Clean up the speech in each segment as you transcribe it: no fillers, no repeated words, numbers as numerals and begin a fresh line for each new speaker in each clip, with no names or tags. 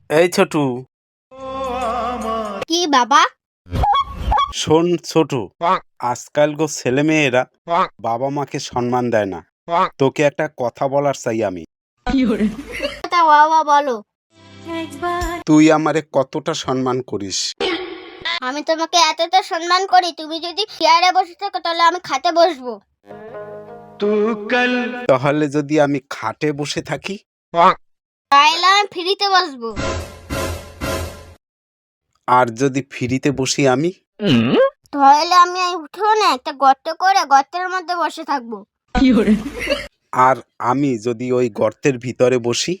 এই ছোটু,
কি বাবা?
শোন ছোটু, আজকাল গো ছেলে মেয়েরা বাবা মাকে সম্মান দেয় না। তোকে একটা কথা বলার চাই আমি।
তা বাবা বলো।
তুই আমারে কতটা সম্মান করিস?
আমি তোমাকে এতটা সম্মান করি, তুমি যদি চেয়ারে বসে থাকো তাহলে আমি খাটে বসবো।
তাহলে যদি আমি খাটে বসে থাকি?
তাহলে আমি ফ্রিতে বসবো।
আর যদি ফ্রিতে বসি আমি?
তাহলে আমি উঠবো না, একটা গর্ত করে গর্তের মধ্যে বসে থাকবো।
আর আমি যদি ওই গর্তের ভিতরে বসি?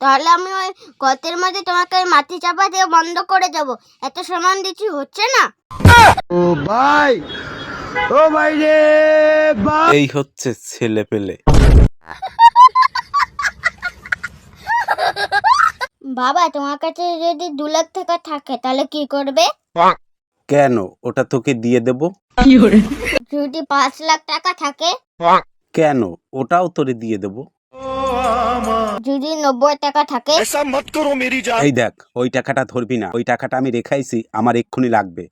তাহলে আমি ওই গর্তের মধ্যে তোমাকে মাটি চাপা দিয়ে বন্ধ করে যাব। এত সম্মান দিচ্ছি, হচ্ছে না?
এই হচ্ছে ছেলে পেলে।
বাবা, তোমার কাছে যদি 2 লাখ টাকা থাকে তাহলে কি করবে?
কেন, ওটা তোকে দিয়ে দেব।
যদি 5 লাখ টাকা থাকে?
কেন, ওটাও তোরে দিয়ে দেব।
যদি 90 টাকা থাকে?
এই দেখ, ওই টাকাটা ধরবি না, ওই টাকাটা আমি রেখাইছি, আমার এক্ষুনি লাগবে।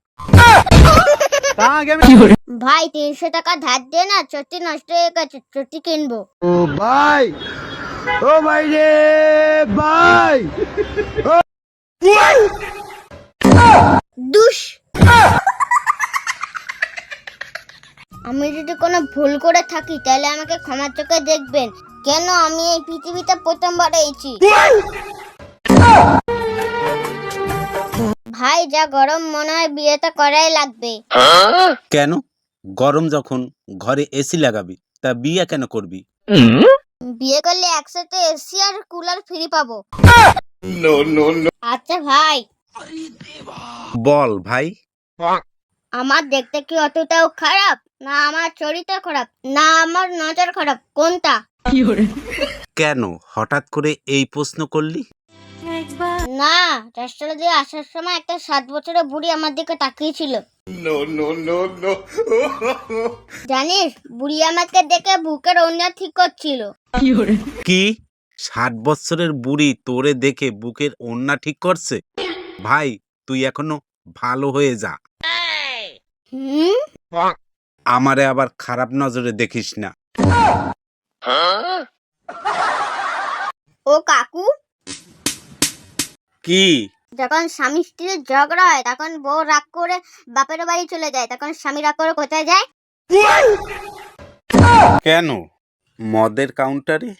ভাই 300 টাকা ধার দিয়ে না, চটি নষ্ট হয়ে গেছে, চটি কিনবো। দুষ। আমি যদি কোনো ভুল করে থাকি তাহলে আমাকে ক্ষমার চোখে দেখবেন। কেন, আমি এই পৃথিবীতে প্রথমবার এসেছি। ভাই, যা গরম, মনে হয় বিয়েটা করাই লাগবে।
কেন, গরম যখন ঘরে এসি লাগাবি, তা বিয়ে কেন করবি?
বিয়ে করলে একসাথে এসি আর কুলার ফ্রি পাবো। আচ্ছা ভাই,
বল ভাই।
আমার দেখতে কি অতটাও খারাপ? না আমার চরিত্র খারাপ, না আমার নজর খারাপ, কোনটা?
কেন হঠাৎ করে এই প্রশ্ন করলি?
না, রাস্তাটা দিয়ে আসার সময় একটা 7 বছরের বুড়ি আমার দিকে তাকিয়েছিল। জানিস, বুড়ি আমাকে দেখে বুকের ওড়না ঠিক করছিল।
কি, 60 বছরের বুড়ি তোরে দেখে বুকের ওড়না ঠিক করছে? ভাই, তুই এখনো ভালো হয়ে যা।
হুম।
আমারে আবার খারাপ নজরে দেখিস না।
ও কাকু,
কি?
যখন স্বামী স্ত্রীর ঝগড়া হয় তখন বউ রাগ করে বাপের বাড়ি চলে যায়, তখন স্বামী রাগ করে কোথায় যায়?
কেন, মদের কাউন্টারে?